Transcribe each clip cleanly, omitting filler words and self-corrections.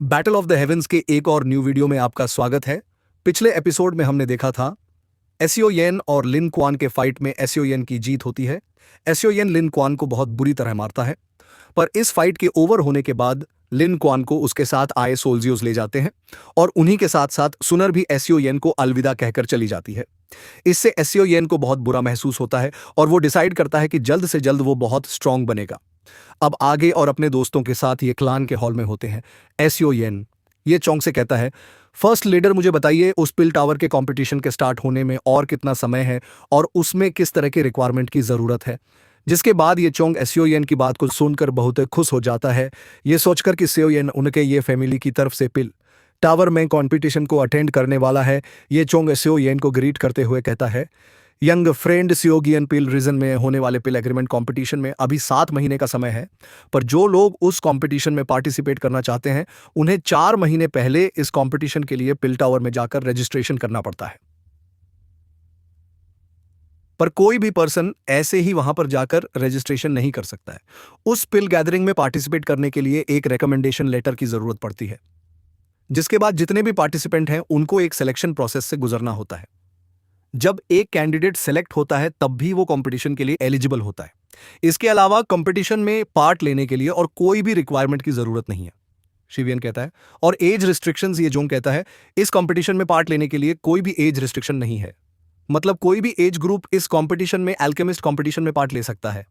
Battle of the heavens के एक और न्यू वीडियो में आपका स्वागत है। पिछले एपिसोड में हमने देखा था एसियो येन और लिन क्वान के फाइट में एसियो येन की जीत होती है। एसियो येन लिन क्वान को बहुत बुरी तरह मारता है, पर इस फाइट के ओवर होने के बाद लिन क्वान को उसके साथ आए सोल्जियोस ले जाते हैं और उन्हीं के साथ साथ सुनर भी एसियो येन को अलविदा कहकर चली जाती है। इससे एसियो येन को बहुत बुरा महसूस होता है और वो डिसाइड करता है कि जल्द से जल्द वो बहुत स्ट्रांग बनेगा। अब आगे और अपने दोस्तों के साथ ये क्लान के हॉल में होते हैं। एसियो येन ये चोंग से कहता है, फर्स्ट लीडर मुझे बताइए उस पिल टावर के कंपटीशन के स्टार्ट होने में और कितना समय है और उसमें किस तरह की रिक्वायरमेंट की ज़रूरत है। जिसके बाद ये चोंग एसियो येन की बात को सुनकर बहुत खुश हो जाता है, ये सोचकर कि एसियो येन उनके ये फैमिली की तरफ से पिल टावर में कंपटीशन को अटेंड करने वाला है। ये चोंग एसियो येन को ग्रीट करते हुए कहता है, यंग फ्रेंड सियोगियन पिल रीजन में होने वाले पिल एग्रीमेंट कंपटीशन में अभी 7 महीने का समय है, पर जो लोग उस कंपटीशन में पार्टिसिपेट करना चाहते हैं उन्हें 4 महीने पहले इस कंपटीशन के लिए पिल टावर में जाकर रजिस्ट्रेशन करना पड़ता है। पर कोई भी पर्सन ऐसे ही वहां पर जाकर रजिस्ट्रेशन नहीं कर सकता है। उस पिल गैदरिंग में पार्टिसिपेट करने के लिए एक रिकमेंडेशन लेटर की जरूरत पड़ती है, जिसके बाद जितने भी पार्टिसिपेंट हैं उनको एक सिलेक्शन प्रोसेस से गुजरना होता है। जब एक कैंडिडेट सेलेक्ट होता है तब भी वो कंपटीशन के लिए एलिजिबल होता है। इसके अलावा कंपटीशन में पार्ट लेने के लिए और कोई भी रिक्वायरमेंट की जरूरत नहीं है, शिवियन कहता है। और एज रिस्ट्रिक्शंस, ये जोंग कहता है, इस कंपटीशन में पार्ट लेने के लिए कोई भी एज रिस्ट्रिक्शन नहीं है। मतलब कोई भी एज ग्रुप इस कंपटीशन में अल्केमिस्ट कंपटीशन में पार्ट ले सकता है।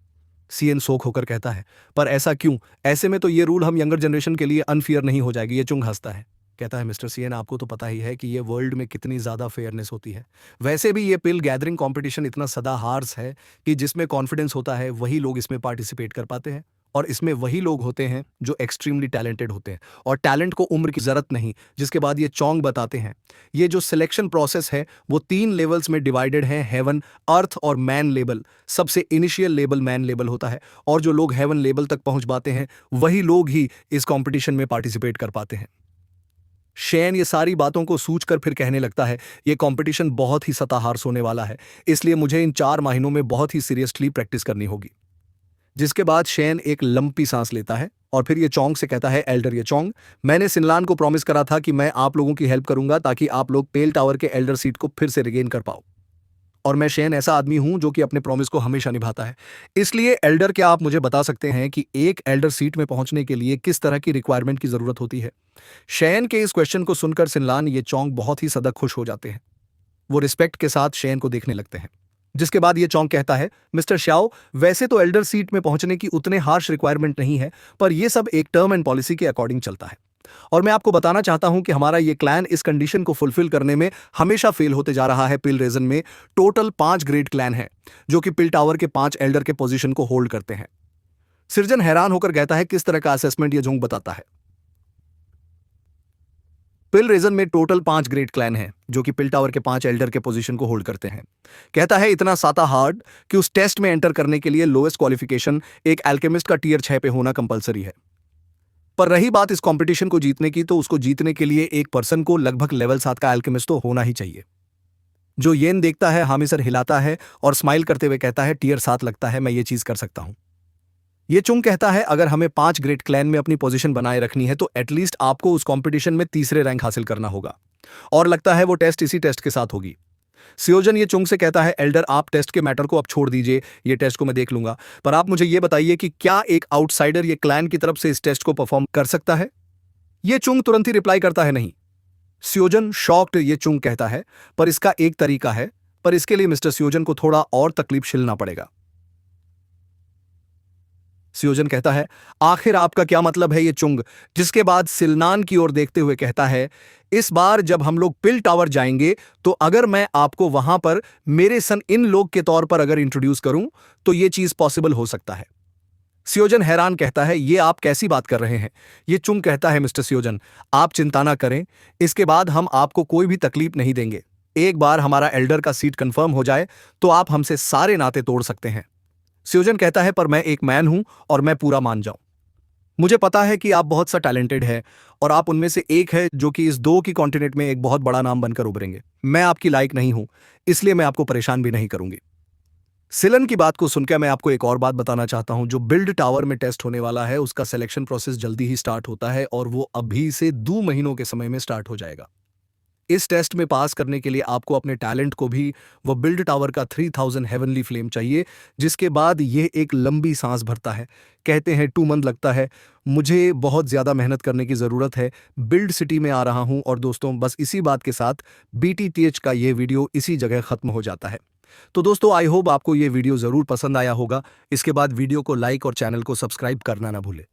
सीएन शोक होकर कहता है, पर ऐसा क्यों? ऐसे में तो ये रूल हम यंगर जनरेशन के लिए अनफेयर नहीं हो जाएगी। ये चुंग हंसता है, कहता है, मिस्टर सीएन आपको तो पता ही है कि ये वर्ल्ड में कितनी ज़्यादा फेयरनेस होती है। वैसे भी ये पिल गैदरिंग कंपटीशन इतना सदाहार्स है कि जिसमें कॉन्फिडेंस होता है वही लोग इसमें पार्टिसिपेट कर पाते हैं, और इसमें वही लोग होते हैं जो एक्सट्रीमली टैलेंटेड होते हैं, और टैलेंट को उम्र की ज़रूरत नहीं। जिसके बाद ये चोंग बताते हैं, ये जो सिलेक्शन प्रोसेस है वो 3 लेवल्स में डिवाइडेड है, हेवन, अर्थ और मैन लेवल। सबसे इनिशियल लेवल मैन लेवल होता है, और जो लोग हेवन लेवल तक पहुंच पाते हैं वही लोग ही इस कॉम्पिटिशन में पार्टिसिपेट कर पाते हैं। शेन ये सारी बातों को सूझकर फिर कहने लगता है, ये कंपटीशन बहुत ही सताहार्स होने वाला है, इसलिए मुझे इन 4 महीनों में बहुत ही सीरियसली प्रैक्टिस करनी होगी। जिसके बाद शेन एक लंपी सांस लेता है और फिर ये चोंग से कहता है, एल्डर ये चोंग, मैंने सिनलान को प्रॉमिस करा था कि मैं आप लोगों की हेल्प करूंगा ताकि आप लोग पेल टावर के एल्डर सीट को फिर से रिगेन कर पाओ। और मैं शेन ऐसा आदमी हूं जो कि अपने प्रॉमिस को हमेशा निभाता है। इसलिए एल्डर, क्या आप मुझे बता सकते हैं कि एक एल्डर सीट में पहुंचने के लिए किस तरह की रिक्वायरमेंट की जरूरत होती है? शेन के इस क्वेश्चन को सुनकर सिनलान ये चोंग बहुत ही सदा खुश हो जाते हैं। वो रिस्पेक्ट के साथ शेन को देखने लगते हैं। जिसके बाद ये चोंग कहता है, मिस्टर श्याओ, वैसे तो एल्डर सीट में पहुंचने की उतने हार्श रिक्वायरमेंट नहीं है, पर यह सब एक टर्म एंड पॉलिसी के अकॉर्डिंग चलता है। और मैं आपको बताना चाहता हूं कि हमारा ये क्लैन इस कंडीशन को फुलफिल करने में हमेशा फेल होते जा रहा है। पिल रीजन में टोटल 5 ग्रेट क्लैन हैं जो कि पिल टावर के 5 एल्डर के पोजीशन को होल्ड करते हैं। सिरजन हैरान होकर कहता है, किस तरह का असेसमेंट ये जोंग बताता है? पिल रीजन में टोटल 5 ग्रेट क्लैन हैं जो कि पिल टावर के 5 एल्डर के पोजीशन को होल्ड करते हैं। कहता है, इतना साता हार्ड कि उस टेस्ट में एंटर करने के लिए लोएस्ट क्वालिफिकेशन एक अल्केमिस्ट का टियर 6 पे होना कंपलसरी है। पर रही बात इस कंपटीशन को जीतने की, तो उसको जीतने के लिए एक पर्सन को लगभग लेवल 7 का अल्केमिस्ट तो होना ही चाहिए। जो येन देखता है, हामी सर हिलाता है और स्माइल करते हुए कहता है, टियर 7 लगता है, मैं ये चीज कर सकता हूं। ये चुंग कहता है, अगर हमें 5 ग्रेट क्लैन में अपनी पोजीशन बनाए रखनी है तो एटलीस्ट आपको उस कंपटीशन में तीसरे रैंक हासिल करना होगा, और लगता है वो टेस्ट इसी टेस्ट के साथ होगी। सियोजन ये चुंग से कहता है, एल्डर आप टेस्ट के मैटर को अब छोड़ दीजिए, ये टेस्ट को मैं देख लूंगा, पर आप मुझे ये बताइए कि क्या एक आउटसाइडर ये क्लैन की तरफ से इस टेस्ट को परफॉर्म कर सकता है? ये चुंग तुरंत ही रिप्लाई करता है, नहीं। सियोजन शॉक्ड ये चुंग कहता है, पर इसका एक तरीका है, पर इसके लिए मिस्टर सियोजन को थोड़ा और तकलीफ झेलना पड़ेगा। सियोजन कहता है, आखिर आपका क्या मतलब है ये चुंग? जिसके बाद सिलनान की ओर देखते हुए कहता है, इस बार जब हम लोग पिल टावर जाएंगे तो अगर मैं आपको वहां पर मेरे सन इन लोग के तौर पर अगर इंट्रोड्यूस करूं तो ये चीज पॉसिबल हो सकता है। सियोजन हैरान कहता है, ये आप कैसी बात कर रहे हैं? ये चुंग कहता है, मिस्टर सियोजन, आप चिंता ना करें, इसके बाद हम आपको कोई भी तकलीफ नहीं देंगे। एक बार हमारा एल्डर का सीट कंफर्म हो जाए तो आप हमसे सारे नाते तोड़ सकते हैं। सियोजन कहता है, पर मैं एक मैन हूं और मैं पूरा मान जाऊं। मुझे पता है कि आप बहुत सा टैलेंटेड है और आप उनमें से एक है जो कि इस 2 की कॉन्टिनेंट में एक बहुत बड़ा नाम बनकर उभरेंगे। मैं आपकी लायक नहीं हूं, इसलिए मैं आपको परेशान भी नहीं करूंगी। सिलन की बात को सुनकर मैं आपको एक और बात बताना चाहता हूं। जो बिल्ड टावर में टेस्ट होने वाला है उसका सिलेक्शन प्रोसेस जल्दी ही स्टार्ट होता है और वो अभी से 2 महीनों के समय में स्टार्ट हो जाएगा। इस टेस्ट में पास करने के लिए आपको अपने टैलेंट को भी वो बिल्ड टावर का 3000 हेवनली फ्लेम चाहिए, जिसके बाद ये एक लंबी सांस भरता है। कहते हैं 2 मंथ लगता है। मुझे बहुत ज़्यादा मेहनत करने की ज़रूरत है। बिल्ड सिटी में आ रहा हूँ और दोस्तों बस इसी बात के साथ BTTH का ये वीडियो इसी जगह ख़त्म हो जाता है। तो दोस्तों आई होप आपको ये वीडियो ज़रूर पसंद आया होगा। इसके बाद वीडियो को लाइक और चैनल को सब्सक्राइब करना ना भूलें।